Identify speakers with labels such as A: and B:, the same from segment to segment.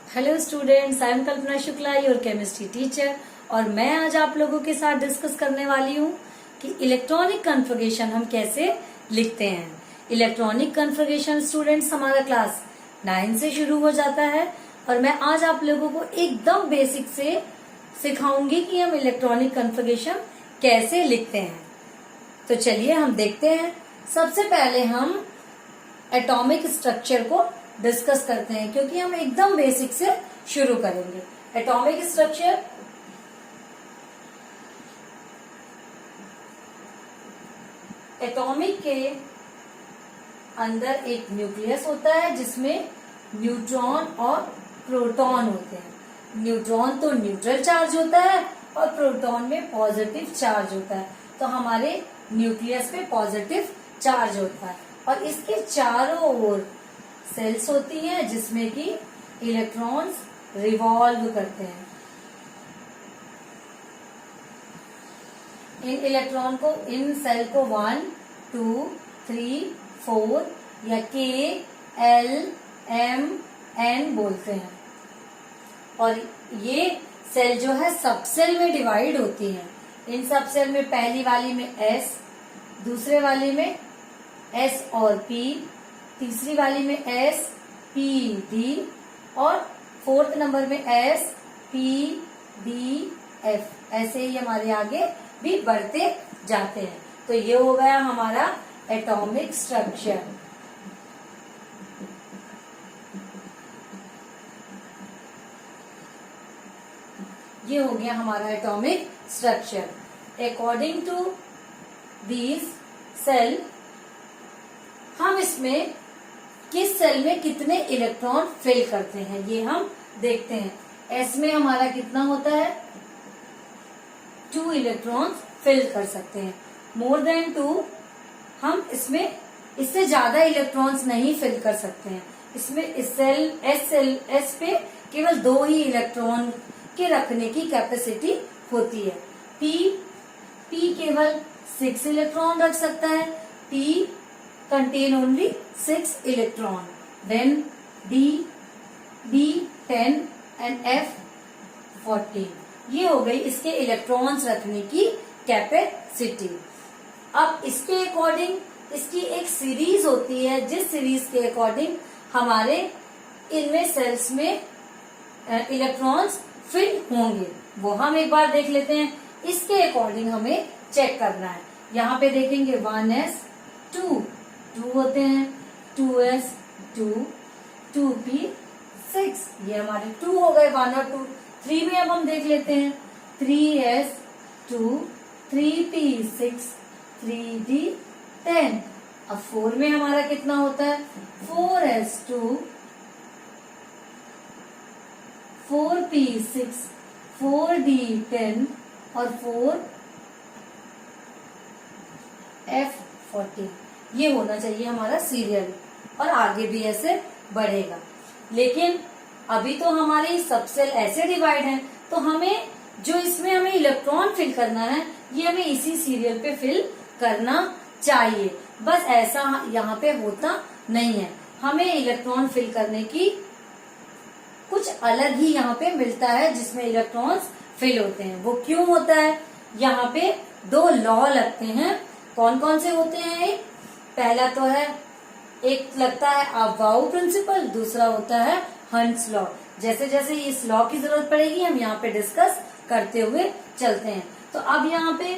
A: Hello students, I am Kalpana Shukla, your chemistry teacher. और मैं आज आप लोगों के साथ डिस्कस करने वाली हूँ कि इलेक्ट्रॉनिक कन्फिगरेशन हम कैसे लिखते हैं। इलेक्ट्रॉनिक कन्फिगरेशन स्टूडेंट्स हमारा क्लास 9 से शुरू हो जाता है और मैं आज आप लोगों को एकदम बेसिक से सिखाऊंगी कि हम इलेक्ट्रॉनिक कन्फिगरेशन कैसे लिखते हैं। तो चलिए हम देखते हैं। सबसे पहले हम एटॉमिक स्ट्रक्चर को डिस्कस करते हैं क्योंकि हम एकदम बेसिक से शुरू करेंगे। एटॉमिक स्ट्रक्चर, एटॉमिक के अंदर एक न्यूक्लियस होता है जिसमें न्यूट्रॉन और प्रोटॉन होते हैं। न्यूट्रॉन तो न्यूट्रल चार्ज होता है और प्रोटॉन में पॉजिटिव चार्ज होता है। तो हमारे न्यूक्लियस पे पॉजिटिव चार्ज होता है और इसके चारों ओर सेल्स होती हैं जिसमें कि इलेक्ट्रॉन्स रिवॉल्व करते हैं। इन इलेक्ट्रॉन को, इन सेल को 1, 2, 3, 4 या K, L, M, N बोलते हैं। और ये सेल जो है सब सेल में डिवाइड होती हैं। इन सब सेल में पहली वाली में S, दूसरे वाली में S और P, तीसरी वाली में S, P, D और फोर्थ नंबर में S, P, D, F। ऐसे ही हमारे आगे भी बढ़ते जाते हैं। तो ये हो गया हमारा एटॉमिक स्ट्रक्चर। ये हो गया हमारा atomic structure. According to these cell, हम इसमें किस सेल में कितने इलेक्ट्रॉन फिल करते हैं ये हम देखते हैं। एस में हमारा कितना होता है, 2 इलेक्ट्रॉन्स फिल कर सकते हैं। मोर देन 2 हम इसमें इससे ज्यादा इलेक्ट्रॉन्स नहीं फिल कर सकते हैं। इसमें इस सेल एस पे केवल 2 ही इलेक्ट्रॉन के रखने की कैपेसिटी होती है। पी केवल 6 इलेक्ट्रॉन रख सकता है। P contain only 6 electron. Then D, B 10 and F 14। ये हो गई इसके इलेक्ट्रॉन्स रखने की कैपेसिटी। अब इसके अकॉर्डिंग इसकी एक सीरीज होती है जिस सीरीज के अकॉर्डिंग हमारे इनमें सेल्स में इलेक्ट्रॉन्स फिल होंगे, वो हम एक बार देख लेते हैं। इसके अकॉर्डिंग हमें चेक करना है। यहाँ पे देखेंगे 1s 2 होते हैं, 2s 2, 2p 6। ये हमारे 2 हो गए, 1 और 2। 3 में अब हम देख लेते हैं 3s 2, 3p 6, 3d 10। अब 4 में हमारा कितना होता है, 4s 2, 4p 6, 4d 10 और 4f 14। ये होना चाहिए हमारा सीरियल और आगे भी ऐसे बढ़ेगा। लेकिन अभी तो हमारी सब सेल ऐसे डिवाइड है तो हमें जो इसमें हमें इलेक्ट्रॉन फिल करना है ये हमें इसी सीरियल पे फिल करना चाहिए। बस ऐसा यहाँ पे होता नहीं है। हमें इलेक्ट्रॉन फिल करने की कुछ अलग ही यहाँ पे मिलता है जिसमें इलेक्ट्रॉन्स फिल होते हैं। वो क्यों होता है, यहाँ पे 2 लॉ लगते हैं। कौन कौन से होते हैं? पहला तो है, एक लगता है अबाउ प्रिंसिपल, दूसरा होता है हंस लॉ। जैसे जैसे इस लॉ की जरूरत पड़ेगी हम यहाँ पे डिस्कस करते हुए चलते हैं। तो अब यहाँ पे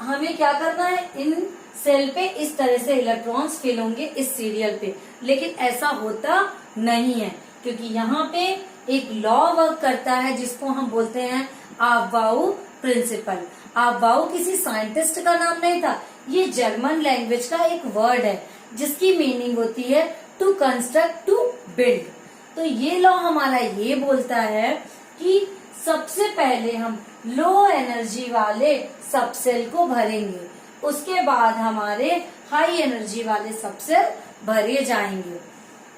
A: हमें क्या करना है, इन सेल पे इस तरह से इलेक्ट्रॉन्स फिल होंगे इस सीरियल पे। लेकिन ऐसा होता नहीं है क्योंकि यहाँ पे एक लॉ वर्क करता है जिसको हम बोलते हैं अबाउ प्रिंसिपल। अबाउ किसी साइंटिस्ट का नाम नहीं था, ये जर्मन लैंग्वेज का एक वर्ड है जिसकी मीनिंग होती है टू कंस्ट्रक्ट, टू बिल्ड। तो ये लॉ हमारा ये बोलता है कि सबसे पहले हम लो एनर्जी वाले सब सेल को भरेंगे, उसके बाद हमारे हाई एनर्जी वाले सब सेल भरे जाएंगे।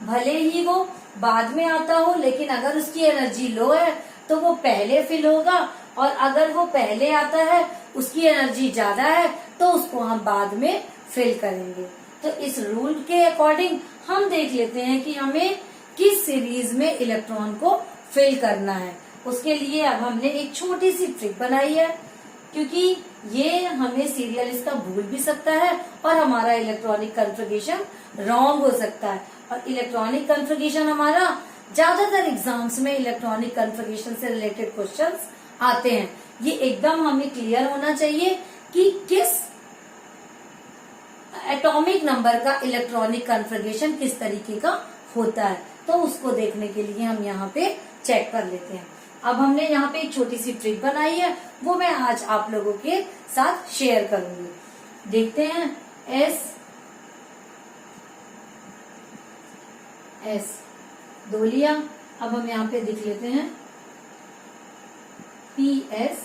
A: भले ही वो बाद में आता हो लेकिन अगर उसकी एनर्जी लो है तो वो पहले फिल होगा, और अगर वो पहले आता है उसकी एनर्जी ज्यादा है तो उसको हम बाद में फिल करेंगे। तो इस रूल के अकॉर्डिंग हम देख लेते हैं कि हमें किस सीरीज में इलेक्ट्रॉन को फिल करना है। उसके लिए अब हमने एक छोटी सी ट्रिक बनाई है, क्योंकि ये हमें सीरियल इसका भूल भी सकता है और हमारा इलेक्ट्रॉनिक कॉन्फ़िगरेशन रॉन्ग हो सकता है। और इलेक्ट्रॉनिक कॉन्फ़िगरेशन हमारा ज्यादातर एग्जाम्स में इलेक्ट्रॉनिक कॉन्फ़िगरेशन से रिलेटेड क्वेश्चंस आते हैं। ये एकदम हमें क्लियर होना चाहिए कि किस एटॉमिक नंबर का इलेक्ट्रॉनिक कॉन्फ़िगरेशन किस तरीके का होता है। तो उसको देखने के लिए हम यहाँ पे चेक कर लेते हैं। अब हमने यहाँ पे एक छोटी सी ट्रिक बनाई है, वो मैं आज आप लोगों के साथ शेयर करूंगी। देखते हैं। एस दो लिया। अब हम यहाँ पे लिख लेते हैं PS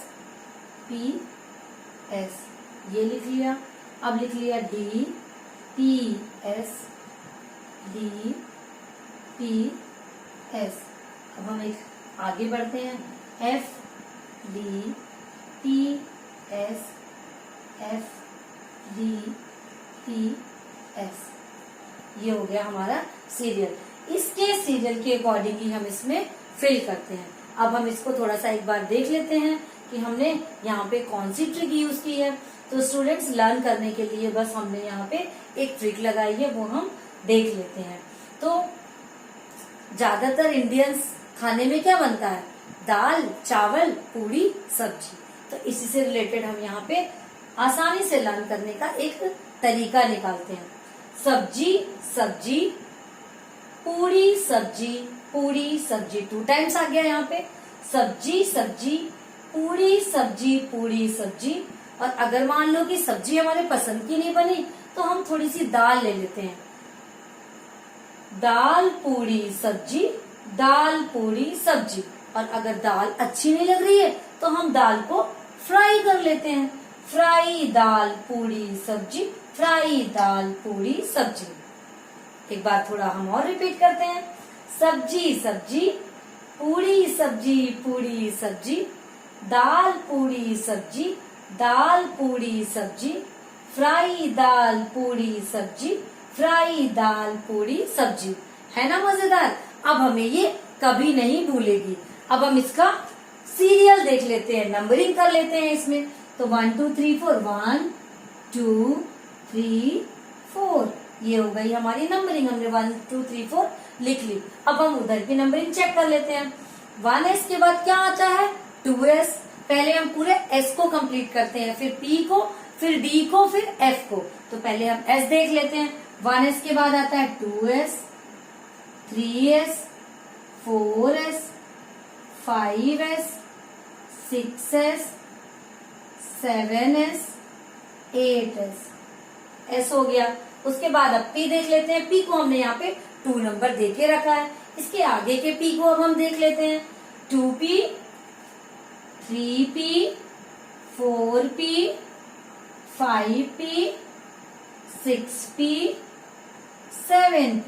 A: ये लिख लिया। अब लिख लिया PS अब हम एक आगे बढ़ते हैं। FDPS ये हो गया हमारा सीरियल। इसके सीरियल के अकॉर्डिंग ही हम इसमें फिल करते हैं। अब हम इसको थोड़ा सा एक बार देख लेते हैं कि हमने यहाँ पे कौन सी ट्रिक यूज की है। तो स्टूडेंट्स लर्न करने के लिए बस हमने यहाँ पे एक ट्रिक लगाई है, वो हम देख लेते हैं। तो ज्यादातर इंडियंस खाने में क्या बनता है? दाल, चावल, पूरी, सब्जी। तो इसी से रिलेटेड हम यहाँ पे आसानी से लर्न करने का एक तरीका निकालते हैं। सब्जी सब्जी पूरी सब्जी पूरी सब्जी, 2 टाइम्स आ गया यहाँ पे। सब्जी सब्जी पूरी सब्जी पूरी सब्जी। और अगर मान लो कि सब्जी हमारे पसंद की नहीं बनी तो हम थोड़ी सी दाल ले लेते हैं। दाल पूरी सब्जी दाल पूरी सब्जी। और अगर दाल अच्छी नहीं लग रही है तो हम दाल को फ्राई कर लेते हैं। फ्राई दाल पूरी सब्जी फ्राई दाल पूरी सब्जी। एक बार थोड़ा हम और रिपीट करते हैं। सब्जी सब्जी पूरी सब्जी पूरी सब्जी दाल पूरी सब्जी दाल पूरी सब्जी फ्राई दाल पूरी सब्जी फ्राई दाल पूरी सब्जी। है ना मजेदार? अब हमें ये कभी नहीं भूलेगी। अब हम इसका सीरियल देख लेते हैं, नंबरिंग कर लेते हैं इसमें। तो 1 2 3 4 1 2 3 4 ये हो गई हमारी नंबरिंग। हमने 1 2 3 4 लिख ली। अब हम उधर की नंबरिंग चेक कर लेते हैं। 1S के बाद क्या आता है? 2S। पहले हम पूरे S को कंप्लीट करते हैं, फिर P को, फिर D को, फिर F को। तो पहले हम S देख लेते हैं। 1S के बाद आता है 2S 3S 4S 5S 6S 7S 8S। S हो गया। उसके बाद अब P देख लेते हैं। P को हमने यहाँ पे 2 नंबर दे के रखा है। इसके आगे के P को अब हम देख लेते हैं। 2P 3P 4P 5P 6P 7P।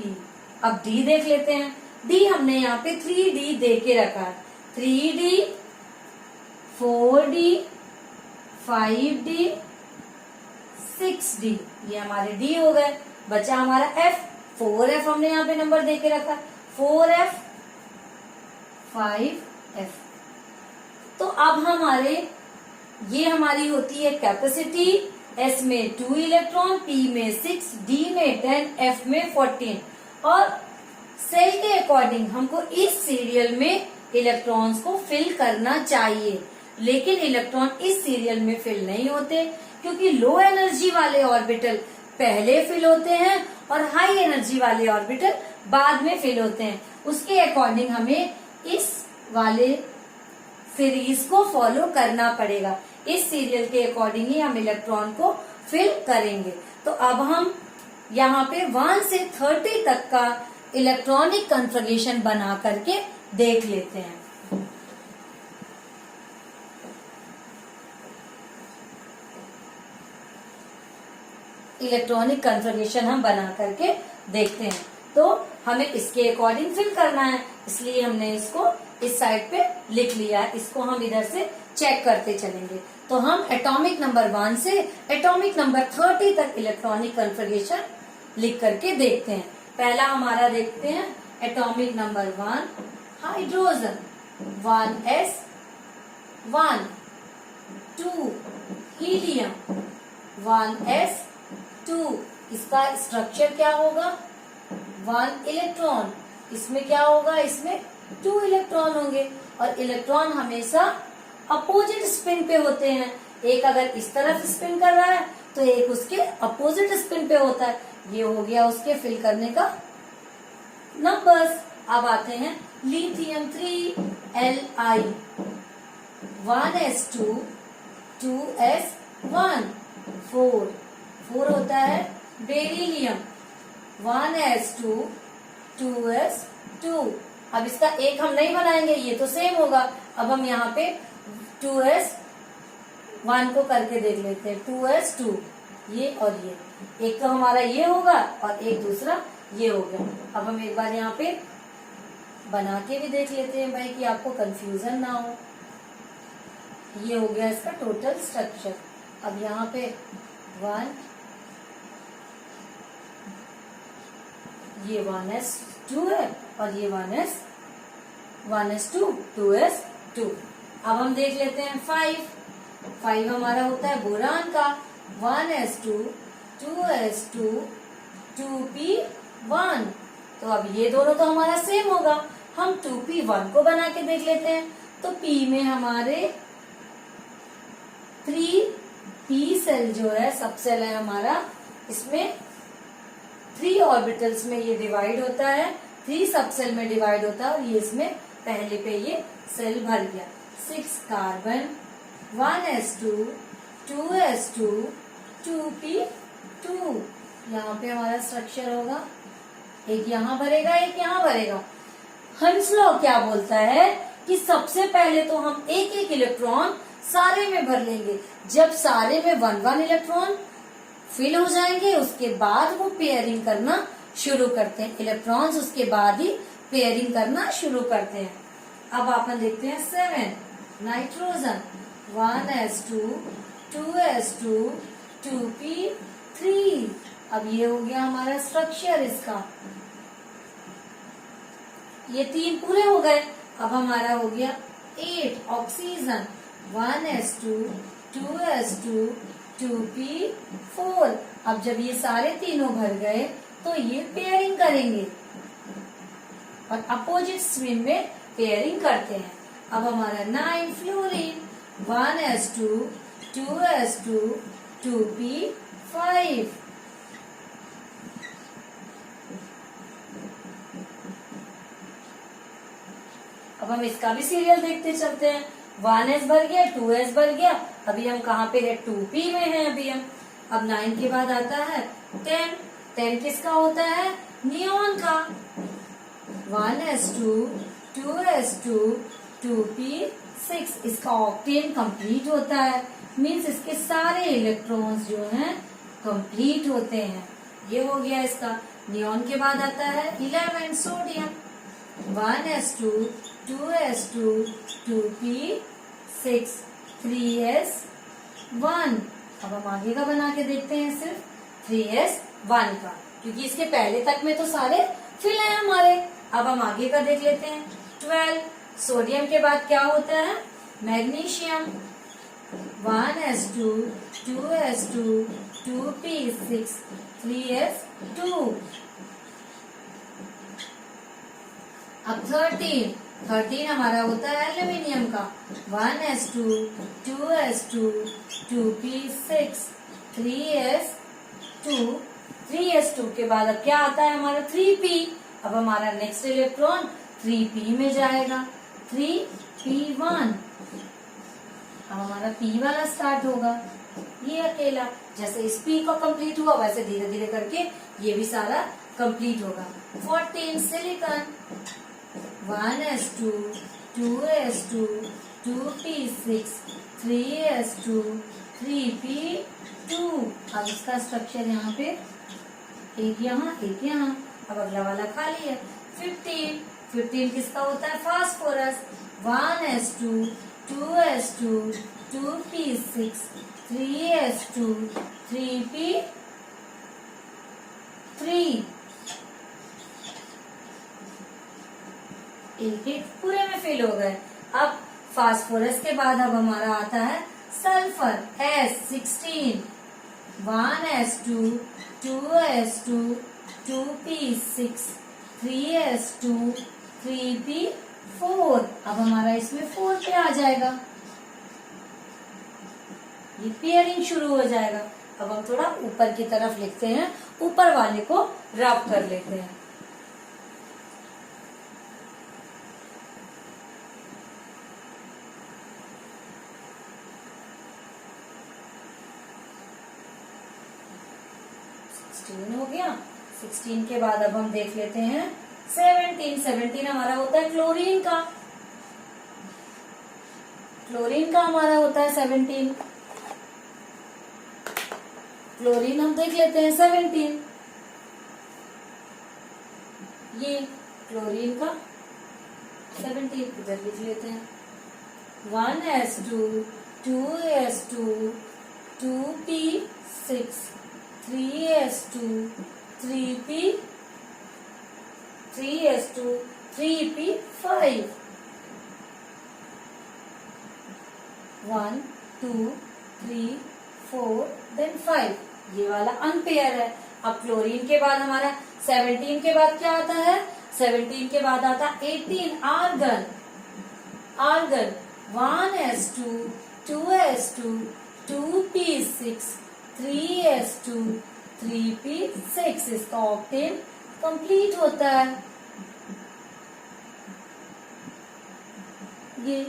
A: अब D देख लेते हैं। D हमने यहाँ पे 3D दे के रखा है। 3D 4D 5D 6D ये हमारे D हो गए। बचा हमारा F। 4F हमने यहाँ पे नंबर दे के रखा। 4F 5F। तो अब ये हमारी होती है कैपेसिटी। S में 2 इलेक्ट्रॉन, P में 6, D में 10, F में 14। और सेल के अकॉर्डिंग हमको इस सीरियल में इलेक्ट्रॉन्स को फिल करना चाहिए, लेकिन इलेक्ट्रॉन इस सीरियल में फिल नहीं होते, क्योंकि लो एनर्जी वाले ऑर्बिटल पहले फिल होते हैं और हाई एनर्जी वाले ऑर्बिटल बाद में फिल होते हैं। उसके अकॉर्डिंग हमें इस वाले सीरीज को फॉलो करना पड़ेगा। इस सीरियल के अकॉर्डिंग ही हम इलेक्ट्रॉन को फिल करेंगे। तो अब हम यहाँ पे 1 से 30 तक का इलेक्ट्रॉनिक कॉन्फ़िगरेशन बना करके देख लेते हैं। इलेक्ट्रॉनिक कॉन्फ़िगरेशन हम बना करके देखते हैं। तो हमें इसके अकॉर्डिंग फिल करना है, इसलिए हमने इसको इस साइड पे लिख लिया है। इसको हम इधर से चेक करते चलेंगे। तो हम एटॉमिक नंबर 1 से एटॉमिक नंबर 30 तक इलेक्ट्रॉनिक कॉन्फ़िगरेशन लिख करके देखते हैं। पहला हमारा देखते हैं atomic number 1 hydrogen 1s 1 2 helium 1s 2 इसका स्ट्रक्चर क्या होगा 1 इलेक्ट्रॉन इसमें क्या होगा इसमें 2 इलेक्ट्रॉन होंगे और इलेक्ट्रॉन हमेशा अपोजिट स्पिन पे होते हैं एक अगर इस तरफ स्पिन कर रहा है तो एक उसके अपोजिट स्पिन पे होता है ये हो गया उसके फिल करने का नंबर्स। अब आते हैं लिथियम 3Li 1s2 2s1 4 होता है बेरिलियम 1s2 2s2 अब इसका एक हम नहीं बनाएंगे ये तो सेम होगा अब हम यहाँ पे 2s1 को करके देख लेते हैं 2s2 ये और ये एक तो हमारा ये होगा और एक दूसरा ये हो गया। अब हम एक बार यहाँ पे बना के भी देख लेते हैं भाई कि आपको कंफ्यूजन ना हो। ये हो गया इसका टोटल स्ट्रक्चर। अब यहाँ पे 1 ये 1s2 है और ये 1s2 2s2। अब हम देख लेते हैं 5 हमारा होता है बोरान का 1s2 2s2 2p1 तो अब ये दोनों तो हमारा सेम होगा हम 2p1 को बना के देख लेते हैं तो p में हमारे 3p सेल जो है सब सेल है हमारा इसमें 3 ऑर्बिटल्स में ये डिवाइड होता है 3 सब सेल में डिवाइड होता है और ये इसमें पहले पे ये सेल भर गया 6 कार्बन 1s2 2s2 2p2 यहाँ पे हमारा स्ट्रक्चर होगा एक यहाँ भरेगा एक यहाँ भरेगा। हंस लॉ क्या बोलता है कि सबसे पहले तो हम एक एक इलेक्ट्रॉन सारे में भर लेंगे जब सारे में 1 इलेक्ट्रॉन फिल हो जाएंगे उसके बाद वो पेयरिंग करना शुरू करते हैं इलेक्ट्रॉन्स उसके बाद ही पेयरिंग करना शुरू करते हैं। अब अपन देखते हैं 7 नाइट्रोजन 1s2 2s2 2p3 अब ये हो गया हमारा स्ट्रक्चर इसका ये 3 पूरे हो गए। अब हमारा हो गया 8 ऑक्सीजन 1s2 2s2 2p4 अब जब ये सारे तीनों भर गए तो ये पेयरिंग करेंगे और अपोजिट स्विम में पेयरिंग करते हैं। अब हमारा 9 फ्लोरीन 1s2 2s2 2p5 अब हम इसका भी सीरियल देखते चलते हैं 1s भर गया 2s भर गया अभी हम कहाँ पे है 2p में है अभी हम। अब 9 के बाद आता है 10 किसका होता है नियॉन का 1s2 2s2 2p6 इसका ऑक्टेन कंप्लीट होता है मीन्स इसके सारे इलेक्ट्रॉन्स जो हैं कंप्लीट होते हैं। ये हो गया इसका। नियॉन के बाद आता है 11 sodium 1s2 2s2 2p6 3s1 अब हम आगे का बना के देखते हैं सिर्फ 3s1 का क्योंकि इसके पहले तक में तो सारे फिल हैं हमारे। अब हम आगे का देख लेते हैं 12 सोडियम के बाद क्या होता है magnesium 1s2 2s2 2p6 3s2 अब 13 हमारा होता है एल्यूमिनियम का 1s2 2s2 2p6 3s2 के बाद अब क्या आता है हमारा 3p अब हमारा नेक्स्ट इलेक्ट्रॉन 3p में जाएगा 3p1 अब हमारा p वाला स्टार्ट होगा ये अकेला जैसे इस p का कंप्लीट हुआ वैसे धीरे धीरे करके ये भी सारा कंप्लीट होगा। 14 silicon 1s2 2s2 2p6 3s2 3p2 अब इसका स्ट्रक्चर यहाँ पे एक यहाँ अब अगला वाला खाली है। 15 किसका होता है phosphorus 1s2 2s2 2p6 3s2 3p3 15 एक पूरे में फिल हो गए। अब फास्फोरस के बाद अब हमारा आता है sulphur S16, 1s2, 2s2, 2p6, 3s2, 3p4। अब हमारा इसमें 4 पे आ जाएगा, ये पेयरिंग शुरू हो जाएगा। अब हम थोड़ा ऊपर की तरफ लिखते हैं, ऊपर वाले को रब कर लेते हैं। हो गया। 16 के बाद अब हम देख लेते हैं 17। 17 हमारा होता है क्लोरीन का, क्लोरीन का हमारा होता है 17। क्लोरीन हम देख लेते हैं 17, ये क्लोरीन का 17 इधर लिख लेते हैं। 1s2, 2s2, 2p6, 3s2, 3s2, 3p5। 1 2 3 4 then 5, ये वाला अनपेयर है। अब क्लोरीन के बाद हमारा 17 के बाद क्या आता है? 17 के बाद आता है 18 argon. Argon 1s2, 2s2, 2p6, 3s2, 3p6। इसका ऑक्टेन कंप्लीट होता है। ये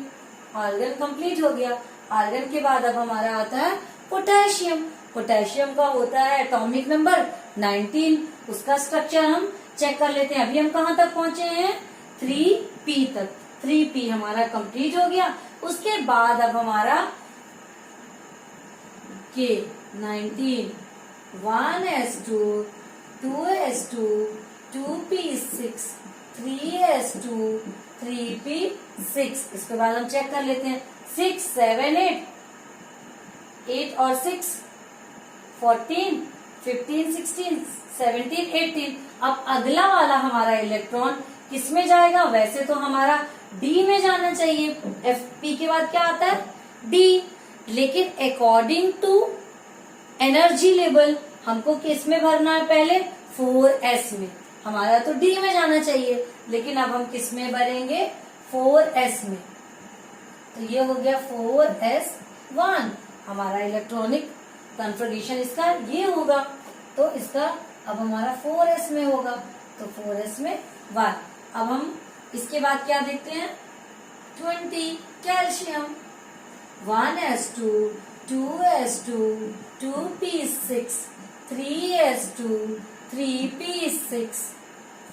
A: आर्गन कंप्लीट हो गया। आर्गन के बाद अब हमारा आता है पोटेशियम। पोटेशियम का होता है एटॉमिक नंबर 19। उसका स्ट्रक्चर हम चेक कर लेते हैं। अभी हम कहाँ तक पहुंचे हैं? 3p तक। 3p हमारा कंप्लीट हो गया। उसके बाद अब हमारा के 19, 1s2, 2s2, 2p6, 3s2, 3p6। इसके बाद हम चेक कर लेते हैं 6 7 8 और 6 14 15 16 17 18। अब अगला वाला हमारा इलेक्ट्रॉन किस में जाएगा? वैसे तो हमारा डी में जाना चाहिए। Fp के बाद क्या आता है? डी। लेकिन अकॉर्डिंग टू एनर्जी लेवल हमको किस में भरना है? पहले 4s में। हमारा तो डी में जाना चाहिए, लेकिन अब हम किस में भरेंगे? 4s में। तो ये हो गया 4s1। हमारा इलेक्ट्रॉनिक कन्फिगरेशन इसका ये होगा। तो इसका अब हमारा 4s में होगा, तो 4s में 1। अब हम इसके बाद क्या देखते हैं? 20 calcium. 1s2, 2s2, 2p6, 3s2, 3p6,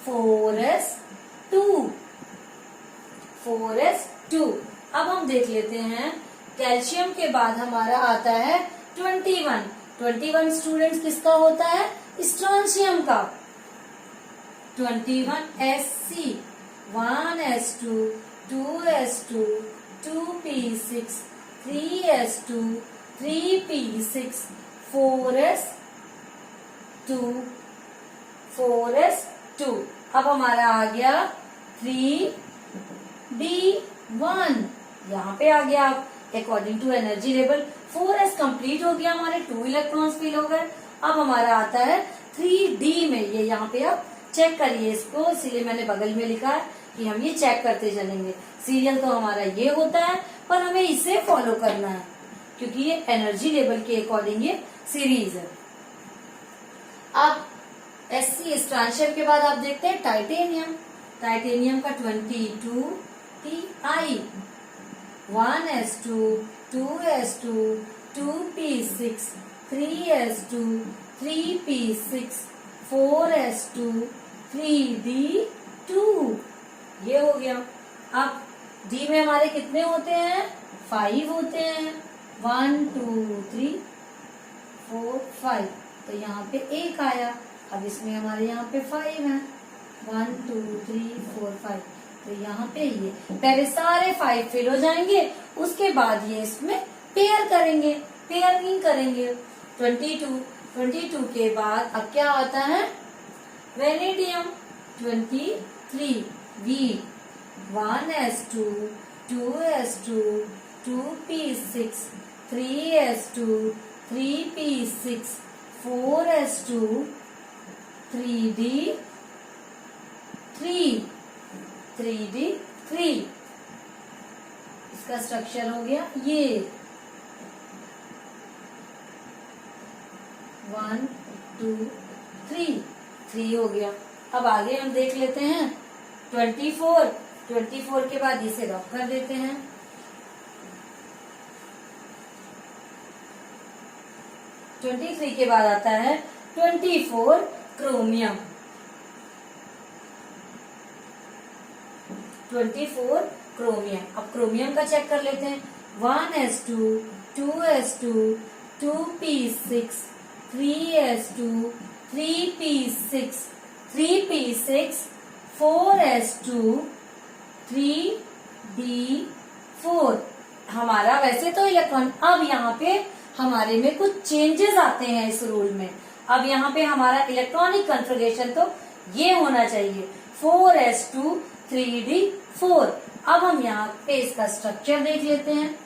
A: 4s2, 4s2। अब हम देख लेते हैं कैल्शियम के बाद हमारा आता है 21। 21 स्टूडेंट्स किसका होता है? स्ट्रोंशियम का। 21Sc, 1s2, 2s2, 2p6, 3s2, 3p6, 4s2, 4s2। अब हमारा आ गया 3d1, यहाँ पे आ गया। According to energy level 4s complete हो गया, हमारे 2 इलेक्ट्रॉन्स फिल हो गए। अब हमारा आता है 3d में। ये यहाँ पे आप चेक करिए इसको, इसीलिए मैंने बगल में लिखा है कि हम ये चेक करते चलेंगे। सीरियल तो हमारा ये होता है, पर हमें इसे फॉलो करना है क्योंकि ये एनर्जी लेवल के अकॉर्डिंग ये सीरीज है। अब Sc स्ट्रांशर के बाद आप देखते हैं टाइटेनियम। टाइटेनियम का 22 Ti, 1s2, 2s2, 2p6, 3s2, 3p6, 4s2, 3d2। ये हो गया। अब डी में हमारे कितने होते हैं? 5 होते हैं। 1 2 3 4 5। तो यहाँ पे 1 आया। अब इसमें हमारे यहाँ पे 5 है। 1 2 3 4 5। तो यहाँ पे ये पहले सारे 5 फिल हो जाएंगे, उसके बाद ये इसमें पेयर करेंगे, पेयरिंग करेंगे। 22 के बाद अब क्या आता है? Vanadium 23 V, 1s2 2s2 2p6 3s2 3p6 4s2 3d3 इसका स्ट्रक्चर हो गया ये 1 2 3 3 हो गया। अब आगे हम देख लेते हैं 24 के बाद इसे रफ कर देते हैं। 23 के बाद आता है 24 क्रोमियम। 24 क्रोमियम। अब क्रोमियम का चेक कर लेते हैं 1s2 2s2 2p6 3s2 3p6 3p6 4s2 3d4। हमारा वैसे तो इलेक्ट्रॉन, अब यहाँ पे हमारे में कुछ चेंजेस आते हैं इस रूल में। अब यहाँ पे हमारा इलेक्ट्रॉनिक कॉन्फ़िगरेशन तो ये होना चाहिए 4s2 3d4। अब हम यहाँ पे इसका स्ट्रक्चर देख लेते हैं।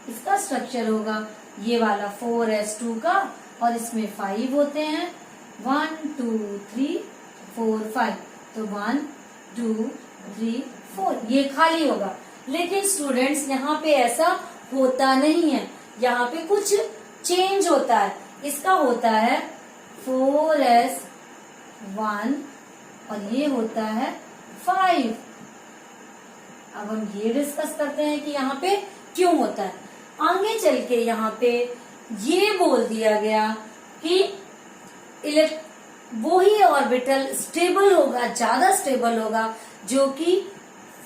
A: इसका स्ट्रक्चर होगा ये वाला 4s2 का, और इसमें 5 होते हैं 1 2 3 4 5, तो 1 2 3 4 ये खाली होगा। लेकिन स्टूडेंट्स यहाँ पे ऐसा होता नहीं है, यहाँ पे कुछ चेंज होता है। इसका होता है 4s1 और ये होता है 5। अब हम ये डिस्कस करते हैं कि यहाँ पे क्यों होता है। आगे चल के यहाँ पे ये बोल दिया गया कि वो ही ऑर्बिटल स्टेबल होगा, ज्यादा स्टेबल होगा जो कि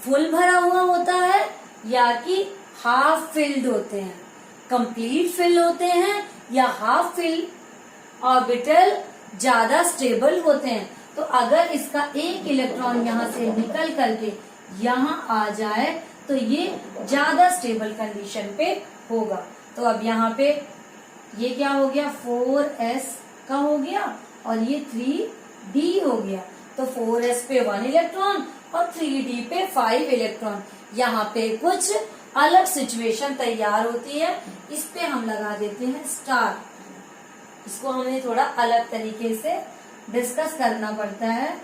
A: फुल भरा हुआ होता है या कि हाफ फिल्ड होते हैं। कंप्लीट फिल होते हैं या हाफ फिल ऑर्बिटल ज्यादा स्टेबल होते हैं। तो अगर इसका एक इलेक्ट्रॉन यहाँ से निकल करके यहाँ आ जाए तो ये ज्यादा स्टेबल कंडीशन पे होगा। तो अब यहाँ पे ये क्या हो गया 4s का हो गया और ये 3d हो गया। तो 4s पे 1 इलेक्ट्रॉन और 3d पे 5 इलेक्ट्रॉन। यहाँ पे कुछ अलग सिचुएशन तैयार होती है, इस पे हम लगा देते हैं स्टार। इसको हमें थोड़ा अलग तरीके से डिस्कस करना पड़ता है।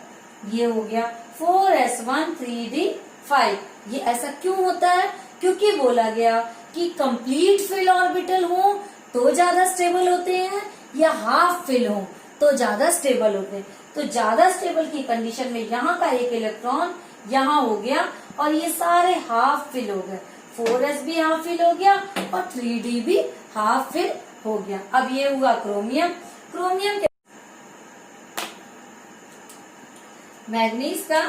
A: ये हो गया 4s1 3d5। ये ऐसा क्यों होता है? क्योंकि बोला गया कि कंप्लीट फिल ऑर्बिटल हो तो ज्यादा स्टेबल होते हैं या हाफ फिल हो तो ज्यादा स्टेबल होते हैं। तो ज्यादा स्टेबल की कंडीशन में यहाँ का एक इलेक्ट्रॉन यहाँ हो गया और ये सारे हाफ फिल हो गए। 4s भी हाफ फिल हो गया और 3d भी हाफ फिल हो गया। अब ये हुआ क्रोमियम। क्रोमियम के मैग्नीज का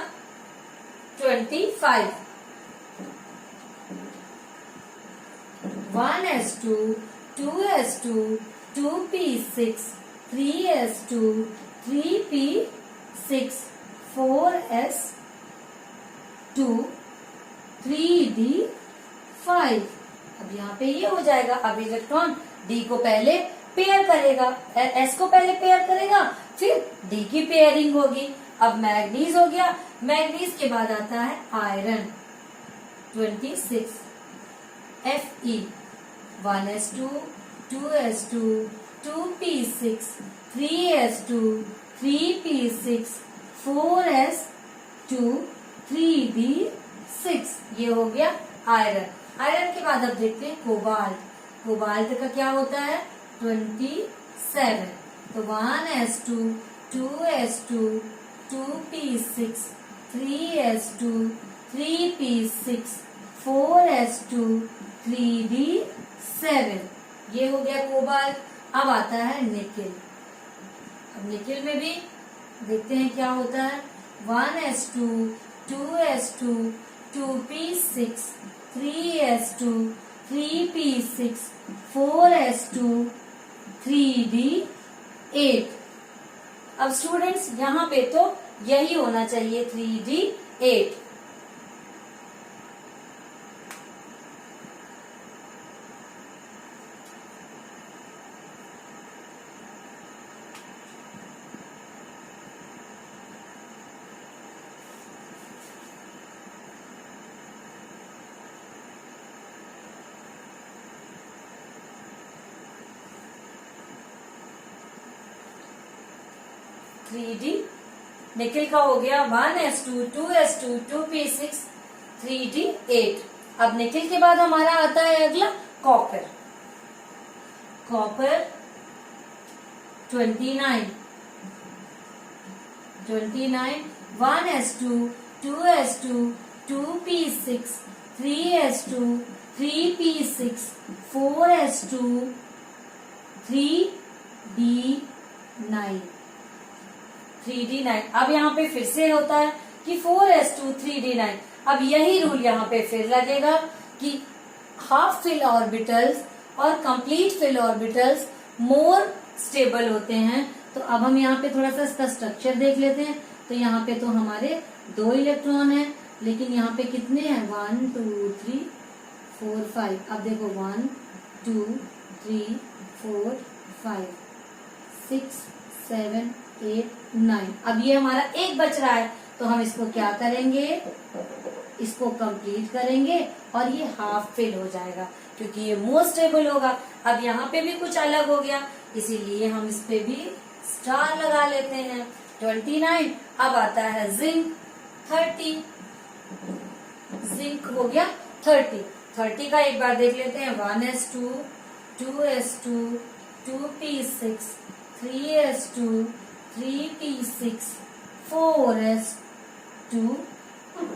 A: 25 1s2 2s2 2p6 3s2 3p6 4s2 3d5। अब यहाँ पे ये हो जाएगा। अब इलेक्ट्रॉन डी को पहले पेयर करेगा, एस को पहले पेयर करेगा, फिर डी की पेयरिंग होगी। अब मैग्नीज हो गया। मैग्नीज के बाद आता है iron 26 Fe 1s2 2s2 2p6 3s2 3p6 4s2 3d6। ये हो गया आयरन। आयरन के बाद अब देखते हैं कोबाल्ट। कोबाल्ट का क्या होता है 27। तो 1s2 2s2 2p6 3s2 3p6 4s2 3d7। ये हो गया कोबाल्ट। अब आता है निकेल। अब निकेल में भी देखते हैं क्या होता है 1s2 2s2 2p6 3s2 3p6 4s2 3d8। अब स्टूडेंट्स यहाँ पे तो यही होना चाहिए 3d8। 3D। निकिल का हो गया 1s2 2s2 2p6 3D 8। अब निकिल के बाद हमारा आता है अगला copper. Copper 29 1s2 2s2 2p6 3s2 3p6 4s2 3d9 3d9। अब यहाँ पे फिर से होता है कि 4s2 3d9। अब यही रूल यहाँ पे फिर लगेगा कि हाफ फिल ऑर्बिटल्स और complete fill orbitals more stable होते हैं। तो अब हम यहाँ पे थोड़ा सा इसका स्ट्रक्चर देख लेते हैं। तो यहाँ पे तो हमारे 2 इलेक्ट्रॉन हैं, लेकिन यहाँ पे कितने हैं 1 2 3 4 5। अब देखो 1 2 3 4 5 6 7 8 9। अब ये हमारा एक बच रहा है, तो हम इसको क्या करेंगे, इसको कंप्लीट करेंगे और ये हाफ फिल हो जाएगा क्योंकि ये मोर स्टेबल होगा। अब यहाँ पे भी कुछ अलग हो गया, इसीलिए हम इस पे भी स्टार लगा लेते हैं। 29। अब आता है जिंक 30। जिंक हो गया 30। 30 का एक बार देख लेते हैं 1s2 2s2 2p6 3s2 3p6 4s2।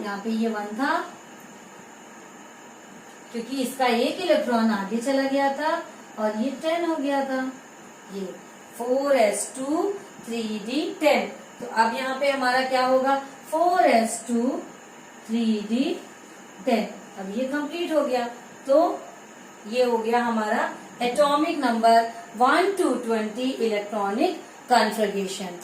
A: यहाँ पे ये 1 था क्योंकि इसका एक इलेक्ट्रॉन आगे चला गया था और ये 10 हो गया था। ये 4s2 3d10। तो अब यहाँ पे हमारा क्या होगा 4s2 3d10। अब ये कंप्लीट हो गया। तो ये हो गया हमारा atomic number 1 to 20 electronic configuration.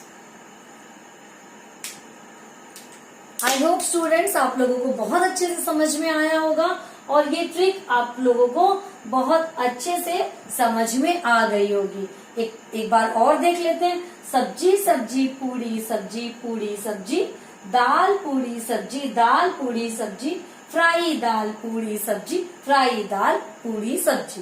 A: I hope students आप लोगों को बहुत अच्छे से समझ में आया होगा और ये ट्रिक आप लोगों को बहुत अच्छे से समझ में आ गई होगी। एक बार और देख लेते हैं। सब्जी सब्जी पूड़ी सब्जी पूड़ी सब्जी, दाल पूड़ी सब्जी दाल पूड़ी सब्जी, फ्राई दाल पूड़ी सब्जी फ्राई दाल पूड़ी सब्जी।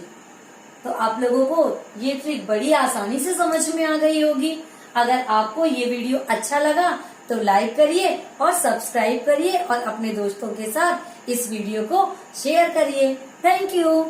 A: तो आप लोगों को ये ट्रिक बड़ी आसानी से समझ में आ गई होगी। अगर आपको ये वीडियो अच्छा लगा तो लाइक करिए और सब्सक्राइब करिए और अपने दोस्तों के साथ इस वीडियो को शेयर करिए। Thank you.